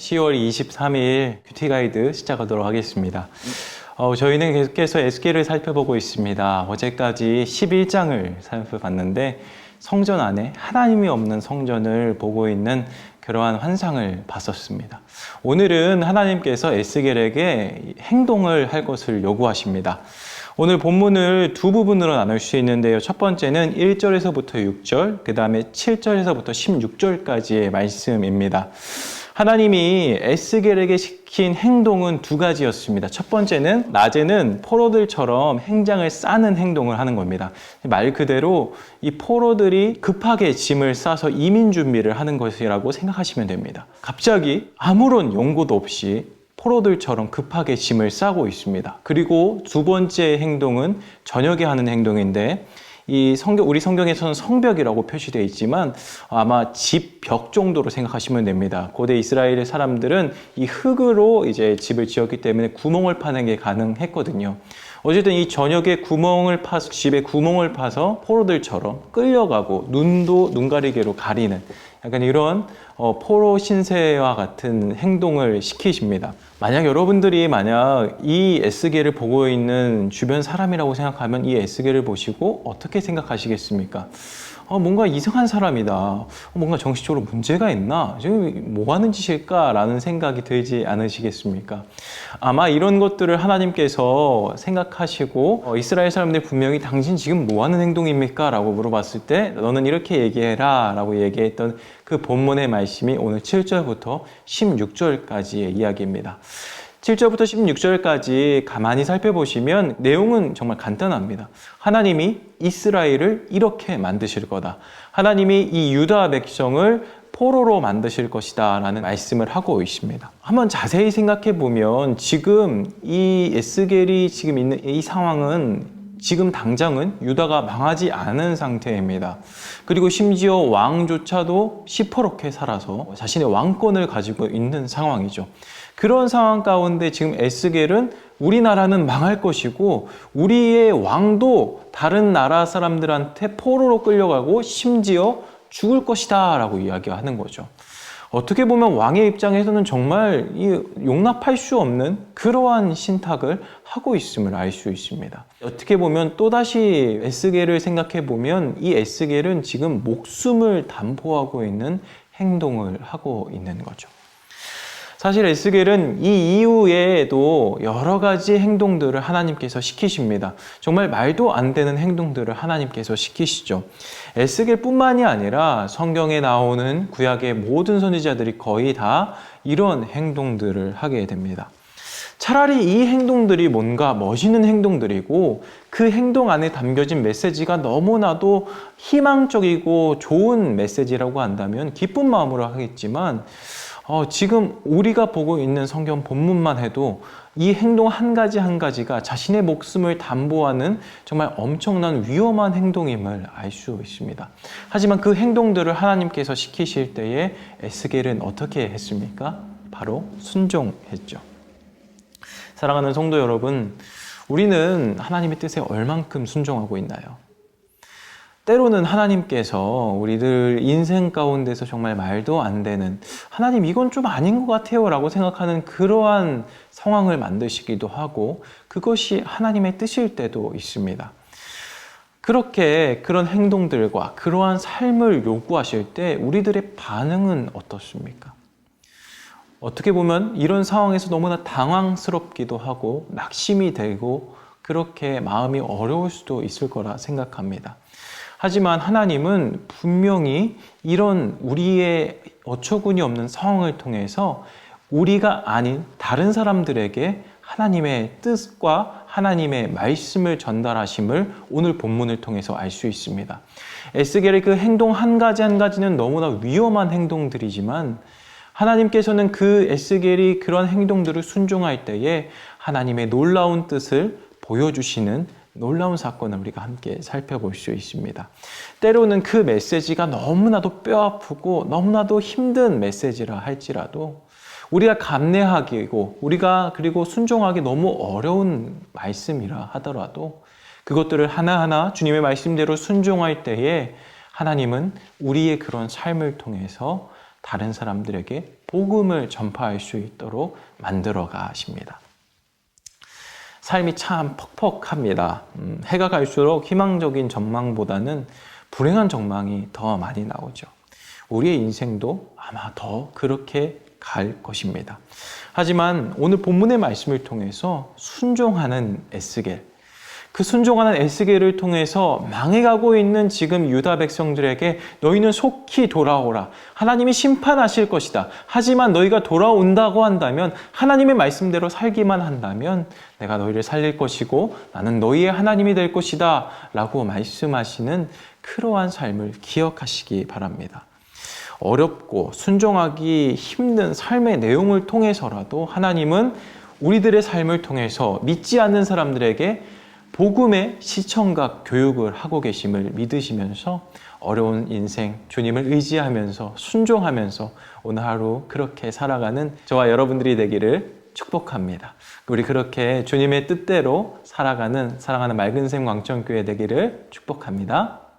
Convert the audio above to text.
10월 23일 큐티 가이드 시작하도록 하겠습니다. 저희는 계속해서 에스겔을 살펴보고 있습니다. 어제까지 11장을 살펴봤는데 성전 안에 하나님이 없는 성전을 보고 있는 그러한 환상을 봤었습니다. 오늘은 하나님께서 에스겔에게 행동을 할 것을 요구하십니다. 오늘 본문을 두 부분으로 나눌 수 있는데요. 첫 번째는 1절에서부터 6절, 그 다음에 7절에서부터 16절까지의 말씀입니다. 하나님이 에스겔에게 시킨 행동은 두 가지였습니다. 첫 번째는 낮에는 포로들처럼 행장을 싸는 행동을 하는 겁니다. 말 그대로 이 포로들이 급하게 짐을 싸서 이민 준비를 하는 것이라고 생각하시면 됩니다. 갑자기 아무런 용고도 없이 포로들처럼 급하게 짐을 싸고 있습니다. 그리고 두 번째 행동은 저녁에 하는 행동인데 우리 성경에서는 성벽이라고 표시되어 있지만 아마 집 벽 정도로 생각하시면 됩니다. 고대 이스라엘 사람들은 이 흙으로 이제 집을 지었기 때문에 구멍을 파는 게 가능했거든요. 어쨌든 이 저녁에 집에 구멍을 파서 포로들처럼 끌려가고 눈 가리개로 가리는 약간 이런 포로 신세와 같은 행동을 시키십니다. 만약 여러분들이 이 에스겔을 보고 있는 주변 사람이라고 생각하면 이 에스겔을 보시고 어떻게 생각하시겠습니까? 뭔가 이상한 사람이다. 뭔가 정신적으로 문제가 있나? 지금 뭐 하는 짓일까? 라는 생각이 들지 않으시겠습니까? 아마 이런 것들을 하나님께서 생각하시고 이스라엘 사람들이 분명히 당신 지금 뭐 하는 행동입니까? 라고 물어봤을 때 너는 이렇게 얘기해라 라고 얘기했던 그 본문의 말씀이 오늘 7절부터 16절까지의 이야기입니다. 7절부터 16절까지 가만히 살펴보시면 내용은 정말 간단합니다. 하나님이 이스라엘을 이렇게 만드실 거다. 하나님이 이 유다 백성을 포로로 만드실 것이다 라는 말씀을 하고 있습니다. 한번 자세히 생각해 보면 지금 이 에스겔이 지금 있는 이 상황은 지금 당장은 유다가 망하지 않은 상태입니다. 그리고 심지어 왕조차도 시퍼렇게 살아서 자신의 왕권을 가지고 있는 상황이죠. 그런 상황 가운데 지금 에스겔은 우리나라는 망할 것이고 우리의 왕도 다른 나라 사람들한테 포로로 끌려가고 심지어 죽을 것이다 라고 이야기하는 거죠. 어떻게 보면 왕의 입장에서는 정말 용납할 수 없는 그러한 신탁을 하고 있음을 알 수 있습니다. 어떻게 보면 또다시 에스겔을 생각해 보면 이 에스겔은 지금 목숨을 담보하고 있는 행동을 하고 있는 거죠. 사실 에스겔은 이 이후에도 여러 가지 행동들을 하나님께서 시키십니다. 정말 말도 안 되는 행동들을 하나님께서 시키시죠. 에스겔뿐만이 아니라 성경에 나오는 구약의 모든 선지자들이 거의 다 이런 행동들을 하게 됩니다. 차라리 이 행동들이 뭔가 멋있는 행동들이고 그 행동 안에 담겨진 메시지가 너무나도 희망적이고 좋은 메시지라고 한다면 기쁜 마음으로 하겠지만 지금 우리가 보고 있는 성경 본문만 해도 이 행동 한 가지가 자신의 목숨을 담보하는 정말 엄청난 위험한 행동임을 알 수 있습니다. 하지만 그 행동들을 하나님께서 시키실 때에 에스겔은 어떻게 했습니까? 바로 순종했죠. 사랑하는 성도 여러분, 우리는 하나님의 뜻에 얼만큼 순종하고 있나요? 때로는 하나님께서 우리들 인생 가운데서 정말 말도 안 되는 하나님 이건 좀 아닌 것 같아요 라고 생각하는 그러한 상황을 만드시기도 하고 그것이 하나님의 뜻일 때도 있습니다. 그렇게 그런 행동들과 그러한 삶을 요구하실 때 우리들의 반응은 어떻습니까? 어떻게 보면 이런 상황에서 너무나 당황스럽기도 하고 낙심이 되고 그렇게 마음이 어려울 수도 있을 거라 생각합니다. 하지만 하나님은 분명히 이런 우리의 어처구니 없는 상황을 통해서 우리가 아닌 다른 사람들에게 하나님의 뜻과 하나님의 말씀을 전달하심을 오늘 본문을 통해서 알 수 있습니다. 에스겔의 그 행동 한 가지는 너무나 위험한 행동들이지만 하나님께서는 그 에스겔이 그런 행동들을 순종할 때에 하나님의 놀라운 뜻을 보여주시는 놀라운 사건을 우리가 함께 살펴볼 수 있습니다. 때로는 그 메시지가 너무나도 뼈아프고 너무나도 힘든 메시지라 할지라도 우리가 감내하기고 우리가 그리고 순종하기 너무 어려운 말씀이라 하더라도 그것들을 하나하나 주님의 말씀대로 순종할 때에 하나님은 우리의 그런 삶을 통해서 다른 사람들에게 복음을 전파할 수 있도록 만들어 가십니다. 삶이 참 퍽퍽합니다. 해가 갈수록 희망적인 전망보다는 불행한 전망이 더 많이 나오죠. 우리의 인생도 아마 더 그렇게 갈 것입니다. 하지만 오늘 본문의 말씀을 통해서 순종하는 에스겔, 그 순종하는 에스겔을 통해서 망해가고 있는 지금 유다 백성들에게 너희는 속히 돌아오라. 하나님이 심판하실 것이다. 하지만 너희가 돌아온다고 한다면, 하나님의 말씀대로 살기만 한다면 내가 너희를 살릴 것이고 나는 너희의 하나님이 될 것이다 라고 말씀하시는 그러한 삶을 기억하시기 바랍니다. 어렵고 순종하기 힘든 삶의 내용을 통해서라도 하나님은 우리들의 삶을 통해서 믿지 않는 사람들에게 복음의 시청각 교육을 하고 계심을 믿으시면서 어려운 인생 주님을 의지하면서 순종하면서 오늘 하루 그렇게 살아가는 저와 여러분들이 되기를 축복합니다. 우리 그렇게 주님의 뜻대로 살아가는 사랑하는 맑은샘 광천교회 되기를 축복합니다.